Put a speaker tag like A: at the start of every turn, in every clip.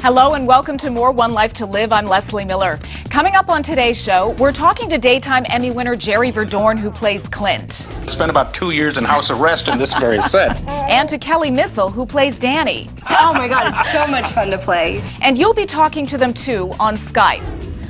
A: Hello and welcome to more One Life to Live. I'm Leslie Miller. Coming up on today's show, we're talking to Daytime Emmy winner Jerry VERDORN, who plays Clint.
B: Spent about 2 years in house arrest in this very set.
A: And to Kelly Missile, who plays Danny.
C: Oh my God, it's so much fun to play.
A: And you'll be talking to them too on Skype.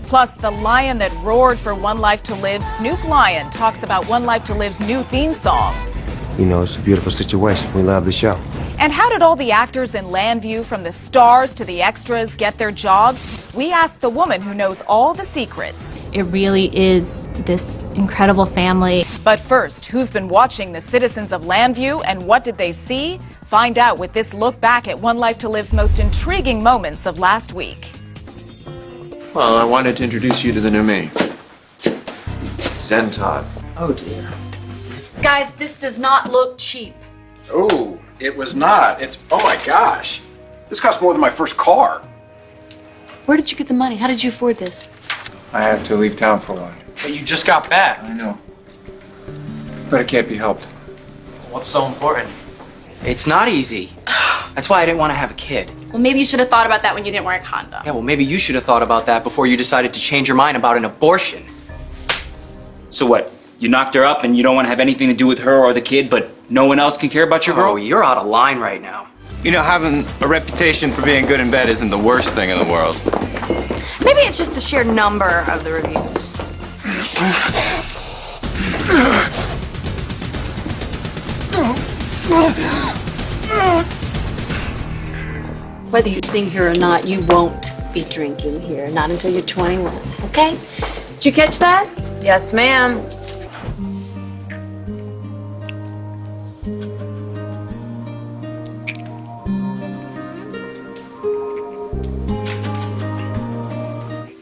A: Plus, the lion that roared for One Life to Live, Snoop Lion, talks about One Life to Live's new theme song.
D: You know, it's a beautiful situation. We love the show.
A: And how did all the actors in Landview, from the stars to the extras, get their jobs? We asked the woman who knows all the secrets.
E: It really is this incredible family.
A: But first, who's been watching the citizens of Landview and what did they see? Find out with this look back at One Life to Live's most intriguing moments of last week.
F: Well, I wanted to introduce you to the new me. Zen Todd.
G: Oh dear.
C: Guys, this does not look cheap.
G: Oh, it was not. It's, oh my gosh. This cost more than my first car.
C: Where did you get the money? How did you afford this?
F: I had to leave town for a while.
G: But you just got back.
F: I know. But it can't be helped.
G: What's so important?
H: It's not easy. That's why I didn't want to have a kid.
C: Well, maybe you should have thought about that when you didn't wear a condom.
H: Yeah, well, maybe you should have thought about that before you decided to change your mind about an abortion.
I: So what? You knocked her up and you don't want to have anything to do with her or the kid, but no one else can care about your girl?
H: Oh, you're out of line right now.
F: You know, having a reputation for being good in bed isn't the worst thing in the world.
C: Maybe it's just the sheer number of the reviews.
J: Whether you sing here or not, you won't be drinking here. Not until you're 21, okay? Did you catch that?
C: Yes, ma'am.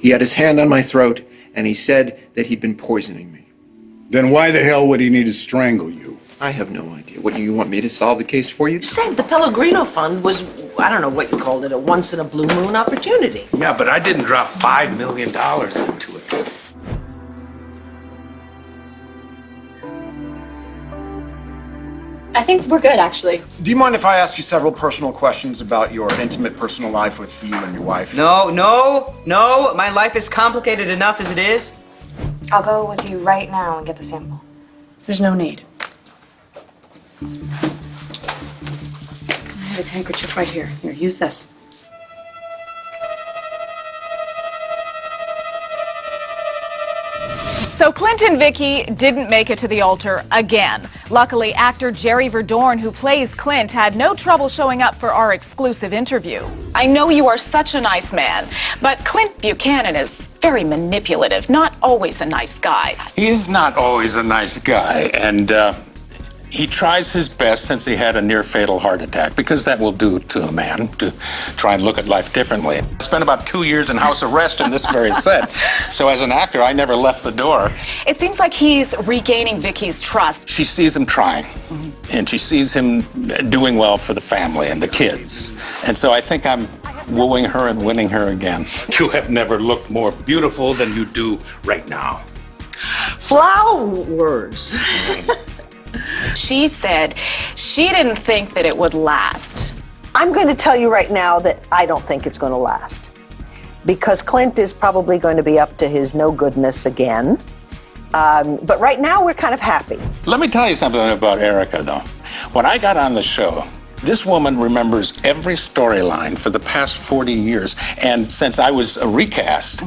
F: He had his hand on my throat, and he said that he'd been poisoning me.
B: Then why the hell would he need to strangle you?
F: I have no idea. What, do you want me to solve the case for you?
K: You said the Pellegrino Fund was, I don't know what you called it, a once-in-a-blue-moon opportunity.
B: Yeah, but I didn't drop $5 million into it.
C: I think we're good, actually.
G: Do you mind if I ask you several personal questions about your intimate personal life with you and your wife?
H: No. My life is complicated enough as it is.
L: I'll go with you right now and get the sample.
K: There's no need.
L: I have his handkerchief right here. Here, use this.
A: So Clint and Vicky didn't make it to the altar again. Luckily, actor Jerry VERDORN, who plays Clint, had no trouble showing up for our exclusive interview. I know you are such a nice man, but Clint Buchanan is very manipulative, not always a nice guy.
B: He's not always a nice guy, and he tries his best since he had a near-fatal heart attack, because that will do to a man, to try and look at life differently. I spent about 2 years in house arrest in this very set, so as an actor, I never left the door.
A: It seems like he's regaining Vicky's trust.
B: She sees him trying, and she sees him doing well for the family and the kids. And so I think I'm wooing her and winning her again. You have never looked more beautiful than you do right now.
K: Flowers.
A: She said she didn't think that it would last.
K: I'm going to tell you right now that I don't think it's going to last. Because Clint is probably going to be up to his no-goodness again. But right now, we're kind of happy.
B: Let me tell you something about Erica, though. When I got on the show, this woman remembers every storyline for the past 40 years. And since I was a recast,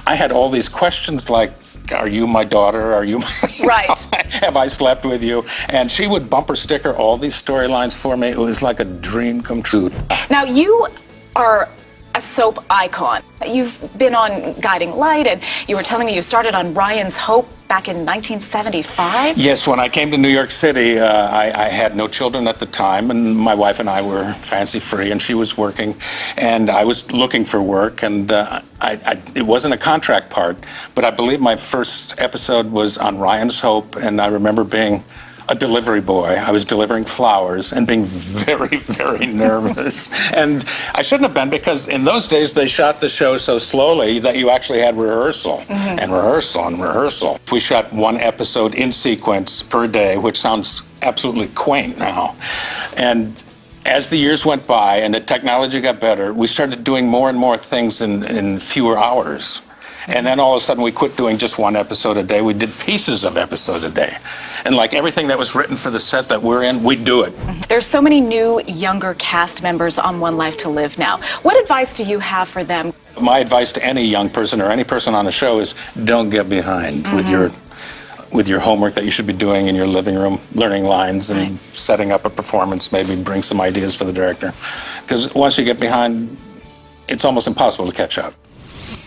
B: I had all these questions like, are you my daughter? Are you my...
A: Right.
B: Have I slept with you? And she would bumper sticker all these storylines for me. It was like a dream come true.
A: Now, you are a soap icon. You've been on Guiding Light, and you were telling me you started on Ryan's Hope back in 1975?
B: Yes, when I came to New York City, I had no children at the time, and my wife and I were fancy-free, and she was working, and I was looking for work, and it wasn't a contract part, but I believe my first episode was on Ryan's Hope, and I remember being a delivery boy. I was delivering flowers and being very, very nervous. And I shouldn't have been, because in those days they shot the show so slowly that you actually had rehearsal and rehearsal and rehearsal. We shot one episode in sequence per day, which sounds absolutely quaint now. And As the years went by and the technology got better, we started doing more and more things in fewer hours. And then all of a sudden we quit doing just one episode a day. We did pieces of episodes a day. And like everything that was written for the set that we're in, we'd do it.
A: There's so many new, younger cast members on One Life to Live now. What advice do you have for them?
B: My advice to any young person or any person on the show is don't get behind with your homework that you should be doing in your living room, learning lines and setting up a performance, maybe bring some ideas for the director. Because once you get behind, it's almost impossible to catch up.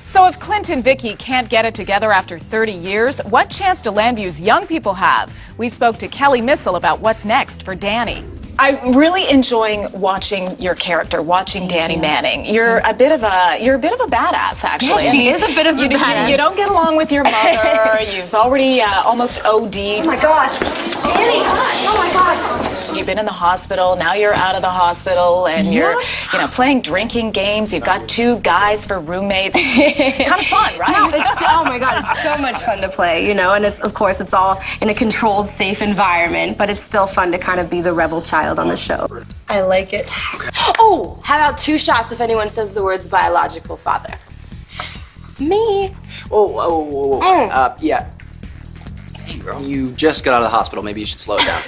A: So if Clint and Vicky can't get it together after 30 years, what chance do Landview's young people have? We spoke to Kelly Missel about what's next for Danny. I'm really enjoying watching your character, watching Danny Manning. You're a bit of a badass, actually.
C: Yeah, she is a bit of a badass.
A: You don't get along with your mother. You've already almost OD'd.
C: Oh my gosh. Danny, oh my gosh.
A: You've been in the hospital, now you're out of the hospital, and you're, playing drinking games. You've got 2 guys for roommates. Kind of fun, right?
C: No, oh my God, it's so much fun to play, and of course it's all in a controlled, safe environment, but it's still fun to kind of be the rebel child on the show. I like it. Oh, how about 2 shots if anyone says the words biological father? It's me.
H: Yeah. Hey, girl. You just got out of the hospital. Maybe you should slow it down.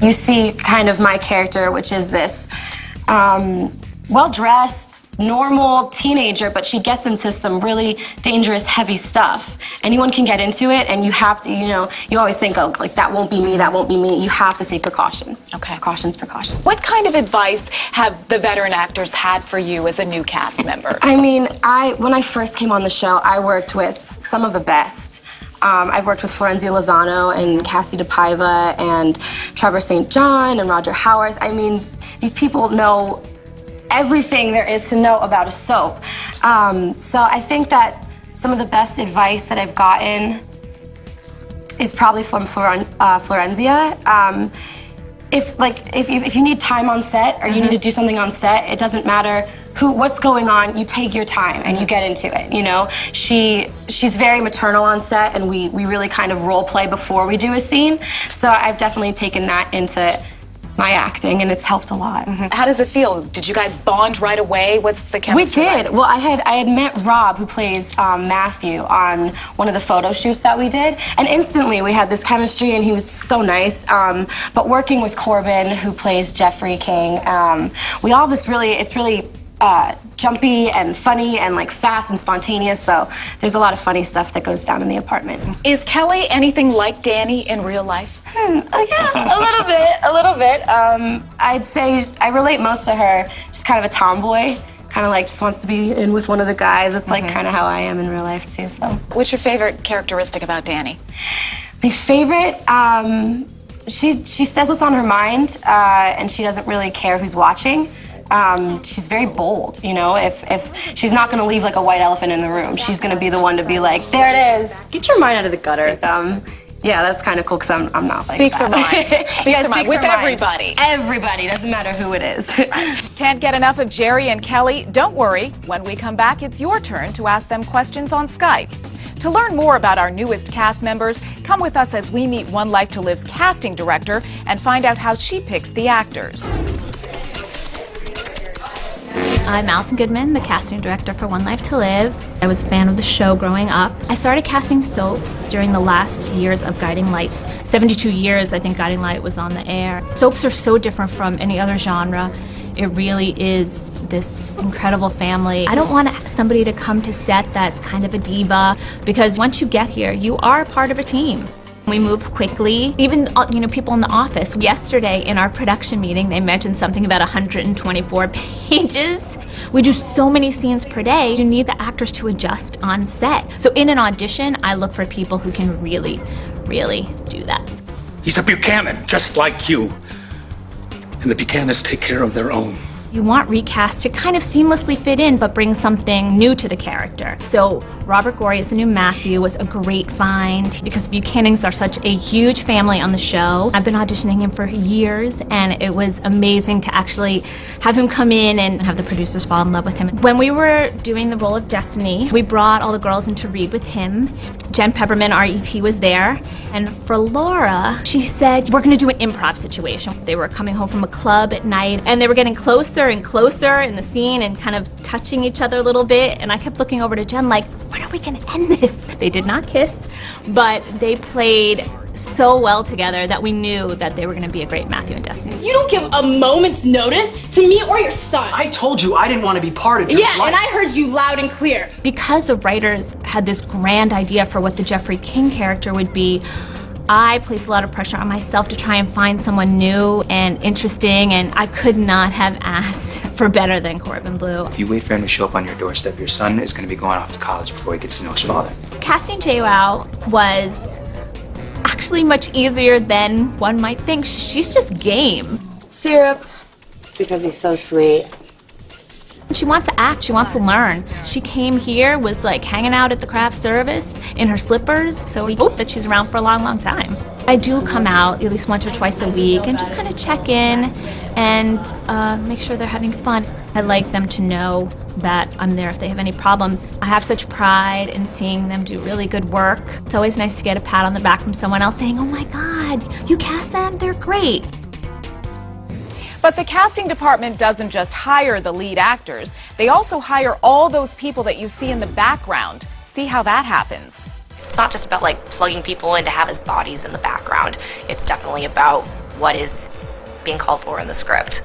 C: You see kind of my character, which is this well-dressed, normal teenager, but she gets into some really dangerous, heavy stuff. Anyone can get into it, and you have to, you always think, oh, like, that won't be me, that won't be me. You have to take precautions.
A: Okay.
C: Precautions.
A: What kind of advice have the veteran actors had for you as a new cast member?
C: I mean, when I first came on the show, I worked with some of the best. I've worked with Florenzia Lozano and Cassie DePaiva and Trevor St. John and Roger Howarth. I mean, these people know everything there is to know about a soap. So I think that some of the best advice that I've gotten is probably from Florenzia. If you need time on set or you need to do something on set, it doesn't matter what's going on, you take your time and you get into it, She's very maternal on set, and we really kind of role play before we do a scene. So I've definitely taken that into my acting, and it's helped a lot.
A: How does it feel? Did you guys bond right away? What's the chemistry?
C: We did.
A: Like?
C: Well, I had met Rob, who plays Matthew, on one of the photo shoots that we did, and instantly we had this chemistry, and he was so nice. But working with Corbin, who plays Jeffrey King, we all it's really jumpy and funny and like fast and spontaneous, so there's a lot of funny stuff that goes down in the apartment.
A: Is Kelly anything like Danny in real life?
C: Yeah, a little bit. I'd say I relate most to her. She's kind of a tomboy, kind of like just wants to be in with one of the guys. It's like kind of how I am in real life too. So,
A: what's your favorite characteristic about Danny?
C: My favorite, she says what's on her mind, and she doesn't really care who's watching. She's very bold, if she's not going to leave like a white elephant in the room, she's going to be the one to be like, there it is, get your mind out of the gutter. Yeah, that's kind of cool because I'm not like
A: Speaks
C: that.
A: her mind. Speaks her mind. With everybody.
C: Everybody, doesn't matter who it is.
A: Can't get enough of Jerry and Kelly? Don't worry. When we come back, it's your turn to ask them questions on Skype. To learn more about our newest cast members, come with us as we meet One Life to Live's casting director and find out how she picks the actors.
E: I'm Allison Goodman, the casting director for One Life to Live. I was a fan of the show growing up. I started casting soaps during the last years of Guiding Light. 72 years, I think Guiding Light was on the air. Soaps are so different from any other genre. It really is this incredible family. I don't want somebody to come to set that's kind of a diva, because once you get here, you are part of a team. We move quickly. Even people in the office. Yesterday in our production meeting, they mentioned something about 124 pages. We do so many scenes per day. You need the actors to adjust on set. So in an audition, I look for people who can really, really do that.
B: He's a Buchanan, just like you. And the Buchanans take care of their own.
E: You want recast to kind of seamlessly fit in, but bring something new to the character. So Robert Gorey as the new Matthew was a great find because Buchanans are such a huge family on the show. I've been auditioning him for years, and it was amazing to actually have him come in and have the producers fall in love with him. When we were doing the role of Destiny, we brought all the girls in to read with him. Jen Pepperman, our EP, was there. And for Laura, she said, we're gonna do an improv situation. They were coming home from a club at night, and they were getting closer and closer in the scene and kind of touching each other a little bit. And I kept looking over to Jen like, when are we gonna end this? They did not kiss, but they played so well together that we knew that they were gonna be a great Matthew and Destiny.
M: You don't give a moment's notice to me or your son.
H: I told you I didn't want to be part of your life.
M: And I heard you loud and clear.
E: Because the writers had this grand idea for what the Jeffrey King character would be, I placed a lot of pressure on myself to try and find someone new and interesting, and I could not have asked for better than Corbin Blue.
I: If you wait for him to show up on your doorstep, your son is going to be going off to college before he gets to know his father.
E: Casting JWoww was actually much easier than one might think. She's just game.
J: Syrup, because he's so sweet.
E: She wants to act, she wants to learn. She came here, was like hanging out at the craft service in her slippers, so we hope that she's around for a long, long time. I do come out at least once or twice a week and just kind of check in and make sure they're having fun. I like them to know that I'm there if they have any problems. I have such pride in seeing them do really good work. It's always nice to get a pat on the back from someone else saying, oh my God, you cast them? They're great.
A: But the casting department doesn't just hire the lead actors. They also hire all those people that you see in the background. See how that happens.
N: It's not just about like plugging people in to have his bodies in the background. It's definitely about what is being called for in the script.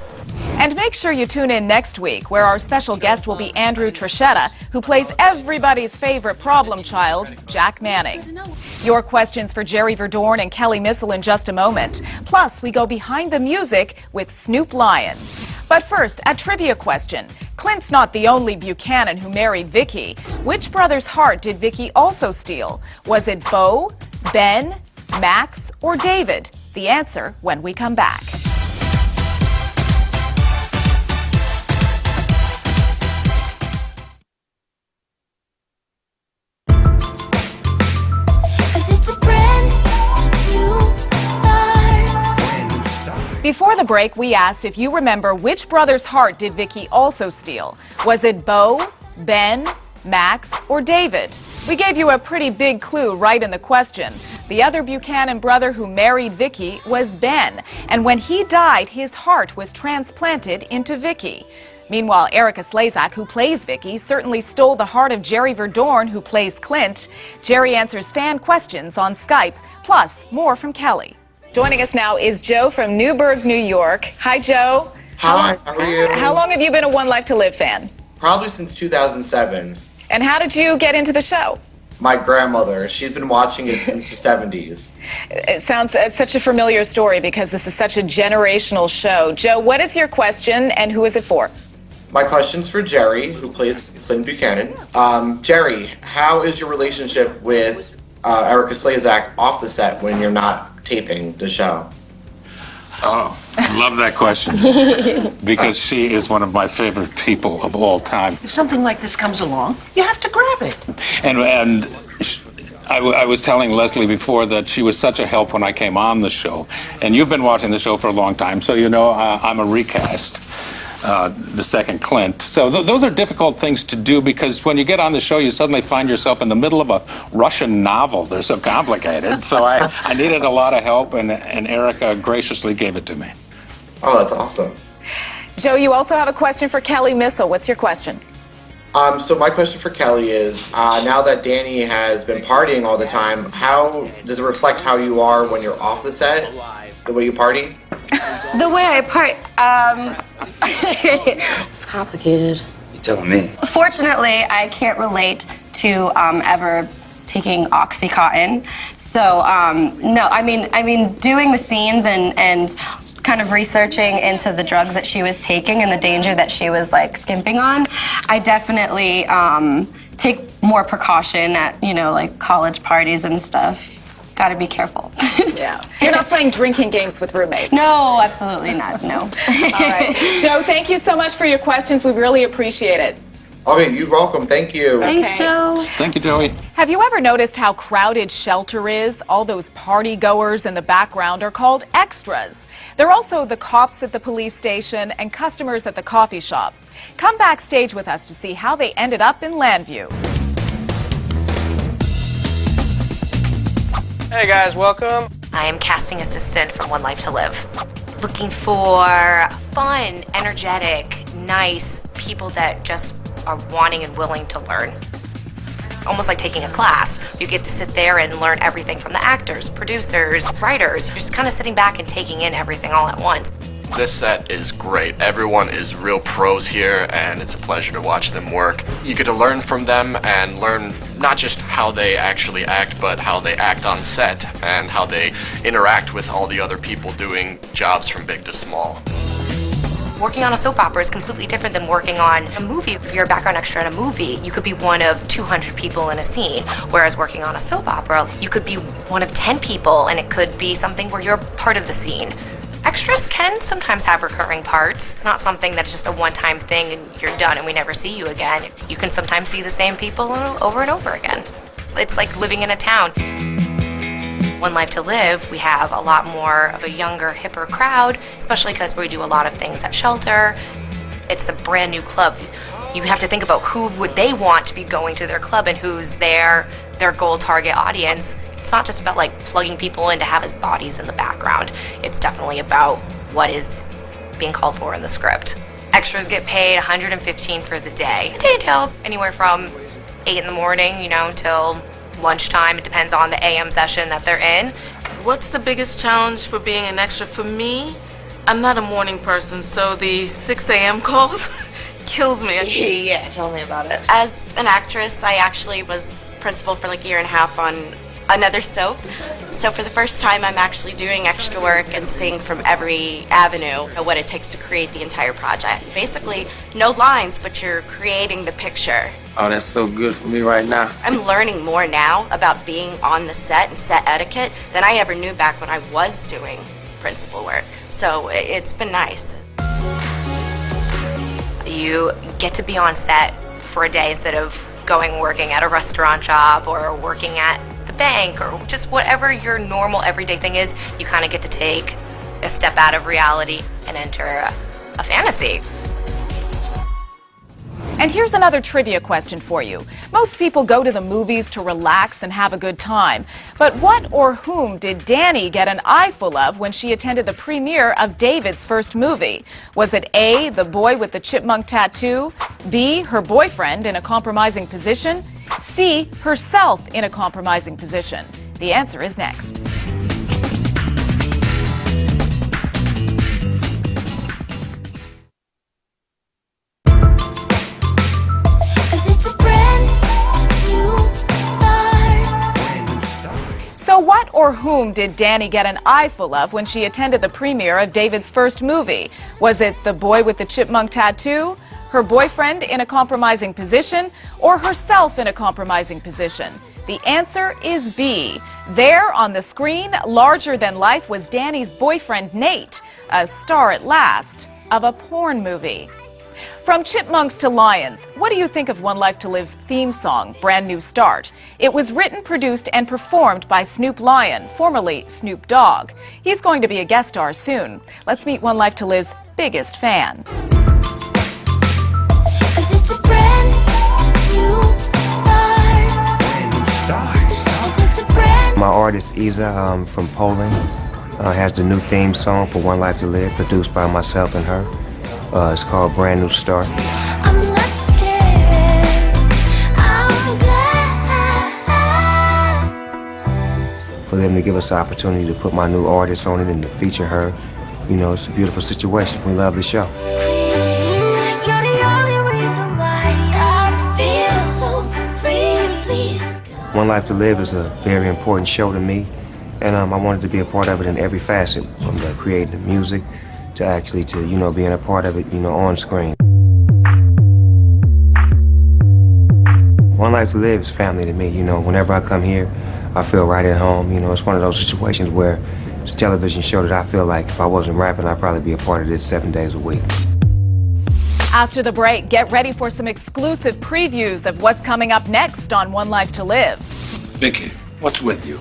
A: And make sure you tune in next week, where our special guest will be Andrew Trachetta, who plays everybody's favorite problem child, Jack Manning. Your questions for Jerry VERDORN and Kelly Missile in just a moment. Plus, we go behind the music with Snoop Lion. But first, a trivia question. Clint's not the only Buchanan who married Vicky. Which brother's heart did Vicky also steal? Was it Bo, Ben, Max, or David? The answer when we come back. Before the break, we asked if you remember which brother's heart did Vicky also steal. Was it Bo, Ben, Max, or David? We gave you a pretty big clue right in the question. The other Buchanan brother who married Vicky was Ben, and when he died, his heart was transplanted into Vicky. Meanwhile, Erica Slezak, who plays Vicky, certainly stole the heart of Jerry VERDORN, who plays Clint. Jerry answers fan questions on Skype, plus more from Kelly. Joining us now is Joe from Newburgh, New York. Hi, Joe.
O: Hi, how are you?
A: How long have you been a One Life to Live fan?
O: Probably since 2007.
A: And how did you get into the show?
O: My grandmother, she's been watching it since the 70s.
A: It sounds such a familiar story because this is such a generational show. Joe, what is your question and who is it for?
O: My question's for Jerry, who plays Clint Buchanan. Jerry, how is your relationship with Erica Slezak off the set when you're not taping the show?
B: Oh, I love that question because she is one of my favorite people of all time.
K: If something like this comes along, you have to grab it.
B: And I was telling Leslie before that she was such a help when I came on the show. And you've been watching the show for a long time, so you know I'm a recast. The second Clint. So those are difficult things to do because when you get on the show, you suddenly find yourself in the middle of a Russian novel. They're so complicated. So I needed a lot of help, and Erica graciously gave it to me.
O: Oh, that's awesome.
A: Joe, you also have a question for Kelly Missile. What's your question?
O: So my question for Kelly is, now that Danny has been partying all the time, how does it reflect how you are when you're off the set, the way you party?
C: The way I part,
J: It's complicated.
I: You're telling me.
C: fortunately, I can't relate to ever taking Oxycontin. So, no, I mean, doing the scenes and kind of researching into the drugs that she was taking and the danger that she was like skimping on, I definitely take more precaution at, like college parties and stuff. gotta be careful.
A: Yeah. You're not playing drinking games with roommates.
C: No, absolutely not, no.
A: All right. Joe, thank you so much for your questions. We really appreciate it.
O: Okay, you're welcome. Thank you.
C: Thanks, Joe.
B: Thank you, Joey.
A: Have you ever noticed how crowded Shelter is? All those party goers in the background are called extras. They're also the cops at the police station and customers at the coffee shop. Come backstage with us to see how they ended up in Landview.
P: Hey guys, welcome.
N: I am casting assistant for One Life to Live. Looking for fun, energetic, nice people that just are wanting and willing to learn. Almost like taking a class. You get to sit there and learn everything from the actors, producers, writers. You're just kind of sitting back and taking in everything all at once.
Q: This set is great. Everyone is real pros here, and it's a pleasure to watch them work. You get to learn from them and learn not just how they actually act, but how they act on set and how they interact with all the other people doing jobs from big to small.
N: Working on a soap opera is completely different than working on a movie. If you're a background extra in a movie, you could be one of 200 people in a scene, whereas working on a soap opera, you could be one of 10 people, and it could be something where you're part of the scene. Extras can sometimes have recurring parts. It's not something that's just a one-time thing and you're done and we never see you again. You can sometimes see the same people over and over again. It's like living in a town. One Life to Live, we have a lot more of a younger, hipper crowd, especially because we do a lot of things at Shelter. It's a brand new club. You have to think about who would they want to be going to their club and who's their goal target audience. It's not just about like plugging people in to have as bodies in the background. It's definitely about what is being called for in the script. Extras get paid $115 for the day. The day entails anywhere from 8 in the morning, till lunchtime. It depends on the AM session that they're in.
R: What's the biggest challenge for being an extra? For me, I'm not a morning person, so the 6 a.m. calls kills me.
S: Yeah, tell me about it. As an actress, I actually was principal for like a year and a half on another soap. So for the first time, I'm actually doing extra work and seeing from every avenue what it takes to create the entire project. Basically, no lines, but you're creating the picture.
D: Oh, that's so good for me right now.
S: I'm learning more now about being on the set and set etiquette than I ever knew back when I was doing principal work. So it's been nice.
N: You get to be on set for a day instead of working at a restaurant job or working at the bank or just whatever your normal everyday thing is. You kind of get to take a step out of reality and enter a fantasy.
A: And here's another trivia question for you. Most people go to the movies to relax and have a good time. But what or whom did Danny get an eyeful of when she attended the premiere of David's first movie? Was it A, the boy with the chipmunk tattoo, B, her boyfriend in a compromising position, C, herself in a compromising position? The answer is next. So what or whom did Danny get an eyeful of when she attended the premiere of David's first movie? Was it the boy with the chipmunk tattoo, her boyfriend in a compromising position, or herself in a compromising position? The answer is B. There on the screen, larger than life, was Danny's boyfriend Nate, a star at last of a porn movie. From chipmunks to lions, what do you think of One Life to Live's theme song, Brand New Start? It was written, produced, and performed by Snoop Lion, formerly Snoop Dogg. He's going to be a guest star soon. Let's meet One Life to Live's biggest fan.
D: My artist Isa from Poland has the new theme song for One Life to Live, produced by myself and her. It's called Brand New Start. For them to give us the opportunity to put my new artist on it and to feature her, it's a beautiful situation. We love the show. One Life to Live is a very important show to me, and I wanted to be a part of it in every facet, from the creating the music to actually being a part of it, on screen. One Life to Live is family to me. Whenever I come here, I feel right at home. You know, it's one of those situations where it's a television show that I feel like if I wasn't rapping, I'd probably be a part of this 7 days a week.
A: After the break, get ready for some exclusive previews of what's coming up next on One Life to Live.
B: Vicky, what's with you?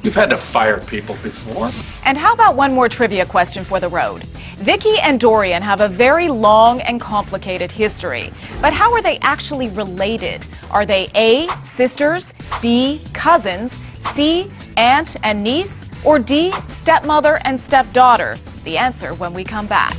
B: You've had to fire people before.
A: And how about one more trivia question for the road? Vicky and Dorian have a very long and complicated history. But how are they actually related? Are they A, sisters, B, cousins, C, aunt and niece, or D, stepmother and stepdaughter? The answer when we come back.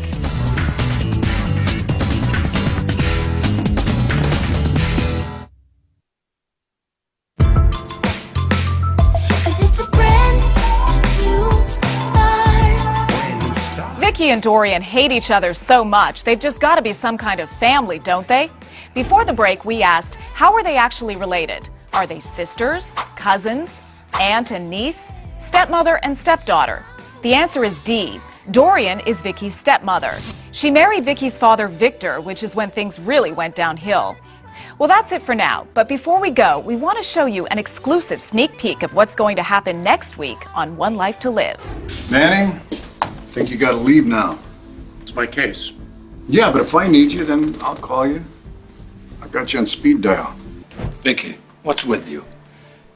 A: Vicky and Dorian hate each other so much, they've just got to be some kind of family, don't they? Before the break, we asked, how are they actually related? Are they sisters, cousins, aunt and niece, stepmother and stepdaughter? The answer is D. Dorian is Vicky's stepmother. She married Vicky's father, Victor, which is when things really went downhill. Well, that's it for now. But before we go, we want to show you an exclusive sneak peek of what's going to happen next week on One Life to Live.
P: Manning, I think you gotta leave now.
B: It's my case.
P: Yeah, but if I need you, then I'll call you. I got you on speed dial.
B: Vicky, what's with you?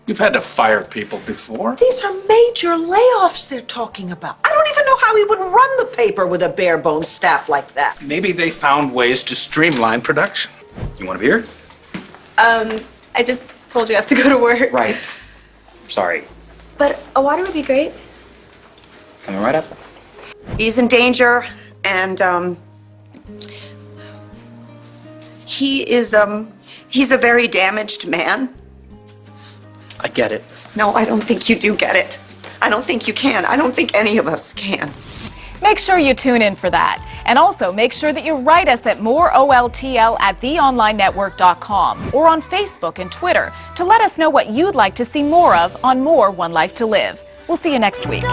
B: You've had to fire people before.
K: These are major layoffs they're talking about. I don't even know how he would run the paper with a bare bones staff like that.
B: Maybe they found ways to streamline production.
I: You want a beer?
S: I just told you I have to go to work.
I: Right. Sorry.
S: But a water would be great.
I: Coming right up.
K: He's in danger, and he's a very damaged man.
H: I get it.
K: No, I don't think you do get it. I don't think you can. I don't think any of us can.
A: Make sure you tune in for that. And also make sure that you write us at moreoltl@theonlinenetwork.com or on Facebook and Twitter to let us know what you'd like to see more of on More One Life to Live. We'll see you next week.